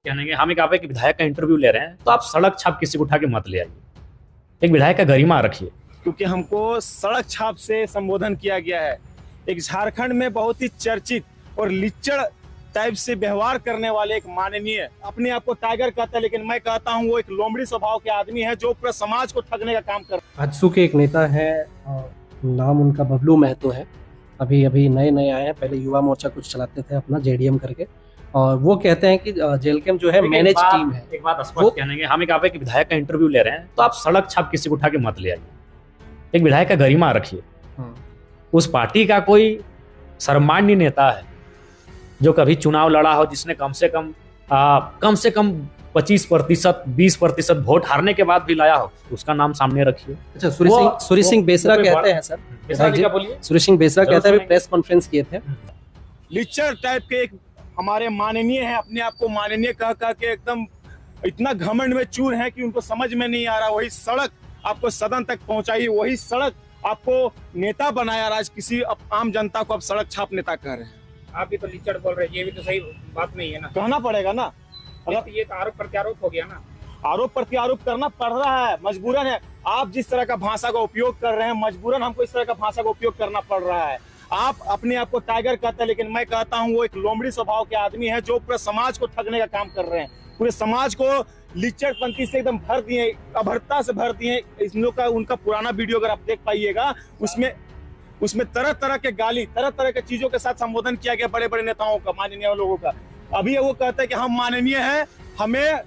कहेंगे हम एक आप एक विधायक का इंटरव्यू ले रहे हैं तो आप सड़क छाप किसी को उठा के मत ले आइए। एक विधायक का गरिमा रखिए। क्योंकि हमको सड़क छाप से संबोधन किया गया है। एक झारखंड में बहुत ही चर्चित और लिच्चड़ टाइप से व्यवहार करने वाले एक माननीय अपने आप को टाइगर कहता है, लेकिन मैं कहता हूं वो एक लोमड़ी स्वभाव के आदमी है जो पूरे समाज को ठगने का काम कर रहा है। आजसू के एक नेता है, नाम उनका बबलू महतो है। अभी अभी नए नए आए हैं, पहले युवा मोर्चा कुछ चलाते थे अपना जेडीएम करके, और वो कहते हैं कि जेलकेम जो है मैनेज टीम है। एक बात स्पष्ट कहेंगे हम एक आप एक विधायक का इंटरव्यू ले रहे हैं तो आप सड़क छाप किसी को उठा के मत ले आइए। एक विधायक का गरिमा रखिए। उस पार्टी का कोई सर्वमान्य नेता है जो कभी चुनाव लड़ा हो, जिसने कम से कम 25% 20% वोट हारने के बाद भी लाया हो, उसका नाम सामने रखिए। अच्छा, सूरी सिंह बेसरा कहते हैं सर, सूरी सिंह बेसरा कहते हैं, प्रेस कॉन्फ्रेंस किए थे। लिच्चड़ टाइप के एक हमारे माननीय हैं, अपने आप को माननीय कह के एकदम इतना घमंड में चूर है कि उनको समझ में नहीं आ रहा। वही सड़क आपको सदन तक पहुंचाई, वही सड़क आपको नेता बनाया, आज किसी आम जनता को आप सड़क छाप नेता कह रहे हैं। आप भी तो लिच्चड़ बोल रहे हैं, ये भी तो सही बात नहीं है ना। कहना पड़ेगा ना, अगर ये तो आरोप प्रत्यारोप हो गया ना। आरोप प्रत्यारोप करना पड़ रहा है, मजबूरन है। आप जिस तरह का भाषा का उपयोग कर रहे हैं, मजबूरन हमको इस तरह का भाषा का उपयोग करना पड़ रहा है। आप अपने आप को टाइगर कहते हैं, लेकिन मैं कहता हूं वो एक लोमड़ी स्वभाव के आदमी है जो पूरे समाज को ठगने का काम कर रहे हैं। पूरे समाज को लिच्चड़पंथी से एकदम भर दिए, अभद्रता से भर दिए। इन लोग का उनका पुराना वीडियो अगर आप देख पाइएगा, उसमें तरह तरह के गाली, तरह तरह के चीजों के साथ संबोधन किया गया बड़े बड़े नेताओं का, माननीय लोगों का। अभी वो कहते हैं कि हम माननीय हैं, हमें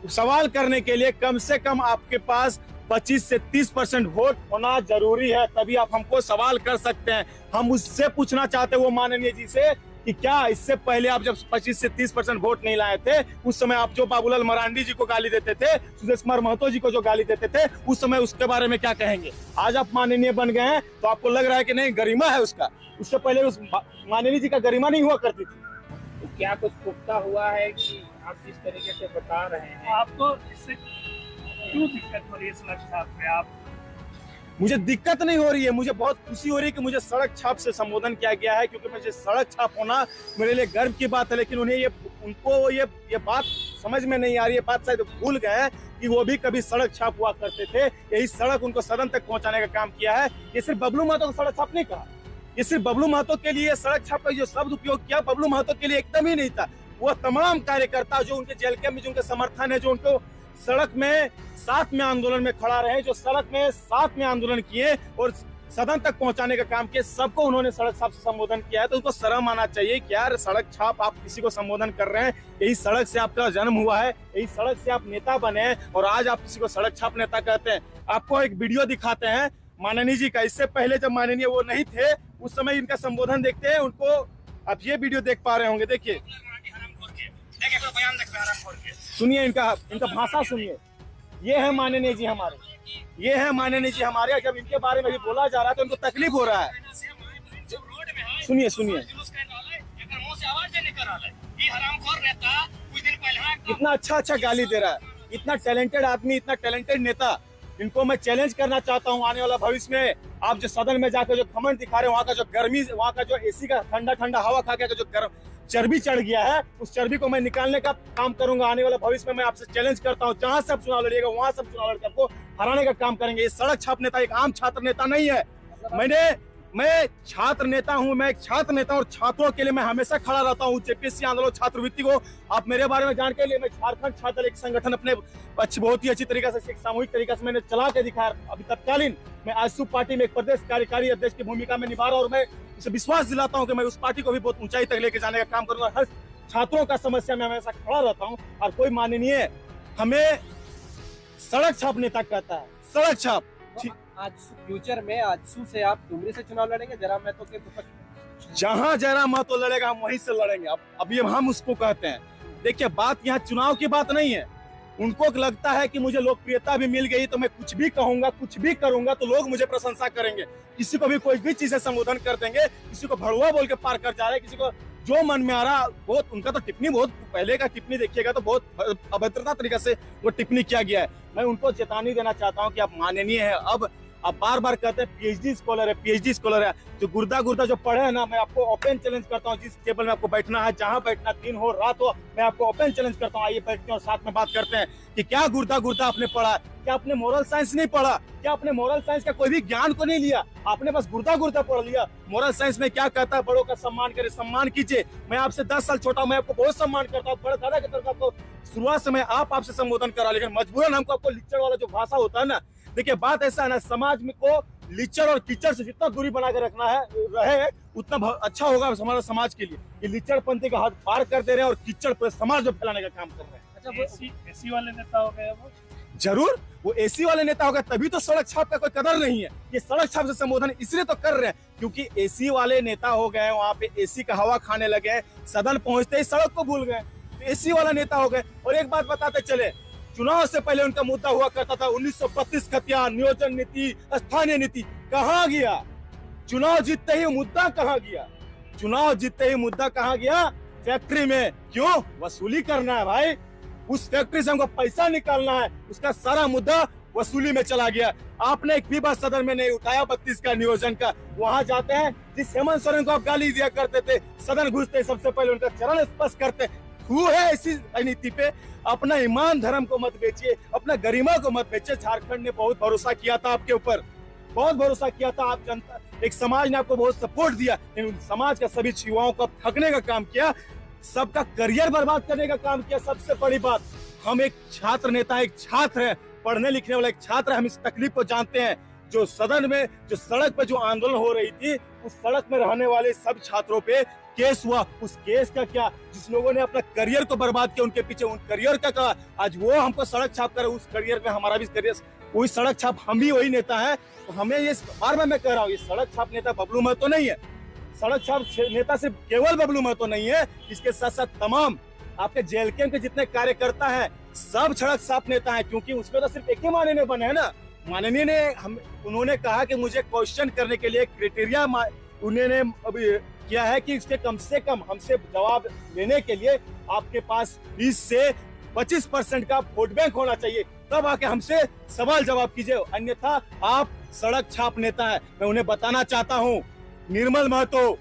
सवाल करने के लिए कम से कम आपके पास 25 से 30% वोट होना जरूरी है, तभी आप हमको सवाल कर सकते हैं। हम उससे पूछना चाहते हैं वो माननीय जी से कि क्या इससे पहले आप जब 25 से 30% वोट नहीं लाए थे, उस समय आप जो बाबूलाल मरांडी जी को गाली देते थे, सुदेश कुमार महतो जी को जो गाली देते थे, उस समय उसके बारे में क्या कहेंगे? आज आप माननीय बन गए हैं तो आपको लग रहा है कि नहीं गरिमा है उसका। उससे पहले उस माननीय जी का गरिमा नहीं हुआ करती थी। तो क्या कुछ पुख्ता हुआ है कि आप जिस तरीके से बता रहे हैं? आपको इससे क्यों दिक्कत हो रही है सड़क छाप में? आप मुझे दिक्कत नहीं हो रही है, मुझे बहुत खुशी हो रही है कि मुझे सड़क छाप से संबोधन किया गया है, क्योंकि मुझे सड़क छाप होना मेरे लिए गर्व की बात है। लेकिन उन्हें उनको ये बात समझ में नहीं आ रही है, बात शायद भूल गए हैं कि वो भी कभी सड़क छाप हुआ करते थे। यही सड़क उनको सदन तक पहुंचाने का काम किया है। ये सिर्फ बबलू महतो को सड़क छाप नहीं कहा, ये सिर्फ बबलू महतो के लिए सड़क छाप का जो शब्द उपयोग किया, बबलू महतो के लिए एकदम ही नहीं था। वो तमाम कार्यकर्ता जो उनके जेल के में जो उनके समर्थन है, जो उनको सड़क में साथ में आंदोलन में खड़ा रहे, जो सड़क में साथ में आंदोलन किए और सदन तक पहुंचाने का काम किया, सबको उन्होंने सड़क छाप से संबोधन किया है। तो उनको शर्म आना चाहिए कि यार सड़क छाप आप किसी को संबोधन कर रहे हैं। यही सड़क से आपका जन्म हुआ है, यही सड़क से आप नेता बने हैं, और आज आप किसी को सड़क छाप नेता कहते हैं। आपको एक वीडियो दिखाते हैं माननीय जी का। इससे पहले जब माननीय वो नहीं थे, उस समय इनका संबोधन देखते हैं, उनको आप ये वीडियो देख पा रहे होंगे। देखिए, सुनिए इनका भाषा सुनिए। ये है माननीय जी हमारे, ये है माननीय जी हमारे। जब इनके बारे में भी बोला जा रहा है तो उनको तकलीफ हो रहा है। सुनिए सुनिए, इतना अच्छा गाली दे रहा है, इतना टैलेंटेड आदमी, इतना टैलेंटेड नेता। इनको मैं चैलेंज करना चाहता हूं, आने वाला भविष्य में आप जो सदन में जाकर जो घमंड दिखा रहे हैं, वहाँ का जो गर्मी, वहाँ का जो एसी का ठंडा ठंडा हवा खा के जो गर्म चर्बी चढ़ गया है, उस चर्बी को मैं निकालने का काम करूंगा। आने वाला भविष्य में मैं आपसे चैलेंज करता हूं, जहां से आप चुनाव लड़िएगा वहां से चुनाव लड़कर आपको हराने का काम करेंगे। ये सड़क छाप नेता एक आम छात्र नेता नहीं है। मैं छात्र नेता हूं, मैं एक छात्र नेता, और छात्रों के लिए मैं हमेशा खड़ा रहता हूं। जेपीएससी आंदोलन छात्रवृत्ति को आप मेरे बारे में जान के लिए, मैं झारखंड छात्र एक संगठन अपने बहुत ही अच्छी तरीके से, एक सामूहिक तरीके से मैंने चला के दिखाया। अभी तत्कालीन मैं आजसू पार्टी में एक प्रदेश कार्यकारी अध्यक्ष की भूमिका में निभा रहा हूं, और मैं उसे विश्वास दिलाता हूं कि मैं उस पार्टी को भी बहुत ऊंचाई तक लेके जाने का काम करूंगा। हर छात्रों का समस्या में हमेशा खड़ा रहता हूं, और कोई माननीय हमें सड़क छाप नेता कहता है। सड़क छाप आज फ्यूचर में आजसू से आप डुमरी से चुनाव लड़ेंगे, जयराम महतो के जहां जयराम महतो लड़ेगा हम वहीं से लड़ेंगे। अब ये हम उसको कहते हैं। देखिए, बात यहाँ चुनाव की बात नहीं है। उनको लगता है कि मुझे लोकप्रियता भी मिल गई तो मैं कुछ भी कहूंगा, कुछ भी करूंगा तो लोग मुझे प्रशंसा करेंगे। किसी को भी कोई भी चीज से संबोधन कर देंगे, किसी को भड़ुआ बोल के पार कर जा रहे हैं, किसी को जो मन में आ रहा। बहुत उनका तो टिप्पणी, बहुत पहले का टिप्पणी देखिएगा तो बहुत अभद्रता तरीके से वो टिप्पणी किया गया है। मैं उनको चेतावनी देना चाहता हूँ कि आप माननीय है, अब आप बार बार कहते हैं पीएचडी स्कॉलर है। जो गुर्दा जो पढ़े हैं ना, मैं आपको ओपन चैलेंज करता हूँ, जिस टेबल में आपको बैठना है, जहाँ बैठना, दिन हो रात हो, मैं आपको ओपन चैलेंज करता हूँ। आइए बैठते हैं और साथ में बात करते हैं कि क्या गुर्दा आपने पढ़ा, क्या आपने मोरल साइंस नहीं पढ़ा, क्या आपने मोरल साइंस का कोई भी ज्ञान को नहीं लिया, आपने बस गुर्दा पढ़ लिया। मोरल साइंस में क्या कहता है, बड़ों का सम्मान करे, सम्मान कीजिए। मैं आपसे 10 साल छोटा हूं, मैं आपको बहुत सम्मान करता हूँ, बड़े दादा की तरफ आपको शुरुआत से मैं आपसे संबोधन करा, लेकिन मजबूरन हमको आपको लिच्चड़ वाला जो भाषा होता है ना, देखिए बात ऐसा है ना, समाज में को लिच्चड़ और कीचड़ से जितना दूरी बना के रखना है रहे उतना अच्छा होगा हमारा समाज के लिए। ये लिच्चड़पंथी का हाथ पार कर दे रहे हैं और कीचड़ पूरे समाज में फैलाने का काम कर रहे हैं। अच्छा, एसी वाले नेता हो गए वो? जरूर, वो एसी वाले नेता होगा तभी तो सड़क छाप का कोई कदर नहीं है। ये सड़क छाप से संबोधन इसलिए तो कर रहे हैं क्योंकि एसी वाले नेता हो गए, वहाँ पे एसी का हवा खाने लगे, सदन पहुंचते ही सड़क को भूल गए, तो एसी वाला नेता हो गए। और एक बात बताते चले, चुनाव से पहले उनका मुद्दा हुआ करता था 1932 खतियान, नियोजन नीति, स्थानीय नीति, कहाँ गया? चुनाव जीतते ही मुद्दा कहाँ गया? चुनाव जीतते ही मुद्दा कहाँ गया? फैक्ट्री में। क्यों? वसूली करना है भाई, उस फैक्ट्री से हमको पैसा निकालना है, उसका सारा मुद्दा वसूली में चला गया। आपने एक भी बात सदन में नहीं उठाया 32 का नियोजन का। वहां जाते हैं, जिस हेमंत सोरेन को आप गाली दिया करते थे, सदन घुसते सबसे पहले उनका चरण स्पर्श करते। क्यों है ऐसी राजनीति पे? अपना ईमान धर्म को मत बेचिए, अपना गरिमा को मत बेचिए। झारखंड ने बहुत भरोसा किया था आपके ऊपर, बहुत भरोसा किया था। आप जनता, एक समाज ने आपको बहुत सपोर्ट दिया, लेकिन समाज का सभी युवाओं को ठगने का काम किया, सबका करियर बर्बाद करने का काम किया। सबसे बड़ी बात, हम एक छात्र नेता, एक छात्र है, पढ़ने लिखने वाला एक छात्र, हम इस तकलीफ को जानते हैं। जो सदन में, जो सड़क पे जो आंदोलन हो रही थी, उस सड़क में रहने वाले सब छात्रों पे केस हुआ। उस केस का क्या? जिस लोगों ने अपना करियर को बर्बाद किया, उनके पीछे उन करियर का कहा, आज वो हमको सड़क छाप कर, उस करियर में हमारा भी करियर, वही सड़क छाप, हम भी वही नेता है। तो हमें ये बार बार मैं कह रहा हूँ, ये सड़क छाप नेता बबलू महतो नहीं है। सड़क छाप नेता सिर्फ केवल बबलू महतो नहीं है, इसके साथ साथ तमाम आपके जेएलके के जितने कार्यकर्ता हैं, सब सड़क छाप नेता है। क्योंकि उसमें तो सिर्फ एक ही माननीय बने है ना, माननीय ने उन्होंने कहा कि मुझे क्वेश्चन करने के लिए क्राइटेरिया उन्होंने अभी किया है कि इसके कम से कम हमसे जवाब लेने के लिए आपके पास 20 से 25% का वोट बैंक होना चाहिए, तब आके हमसे सवाल जवाब कीजिए, अन्यथा आप सड़क छाप नेता है। मैं उन्हें बताना चाहता हूँ, निर्मल महतो,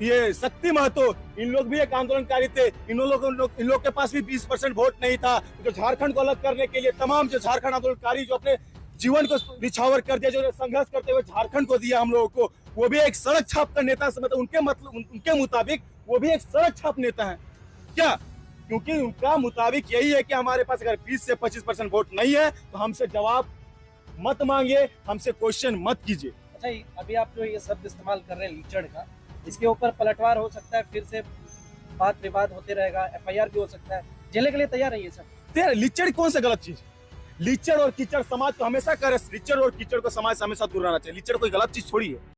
ये शक्ति महतो, इन लोग भी एक आंदोलनकारी थे। इन लोग के पास भी 20% वोट नहीं था। जो झारखंड को अलग करने के लिए तमाम जो झारखंड आंदोलनकारी जो अपने जीवन को निछावर कर दिया, जो संघर्ष करते हुए झारखंड को दिया हम लोगों को, वो भी एक सड़क छाप का नेता, मतलब उनके मुताबिक वो भी एक सड़क छाप नेता है। क्या? क्योंकि उनका मुताबिक यही है कि हमारे पास अगर 20 से 25% वोट नहीं है तो हमसे जवाब मत मांगिए, हमसे क्वेश्चन मत कीजिए। अच्छा, अभी आप जो ये शब्द इस्तेमाल कर रहे हैं लीचड़ का, इसके ऊपर पलटवार हो सकता है, फिर से बात विवाद होते रहेगा, FIR भी हो सकता है, जेल के लिए तैयार है ये सब? लीचड़ कौन सा गलत चीज? लीचड़ और कीचड़ समाज को हमेशा करे, लीचड़ और कीचड़ को समाज से हमेशा दूर रहना चाहिए। लीचड़ कोई गलत चीज थोड़ी है।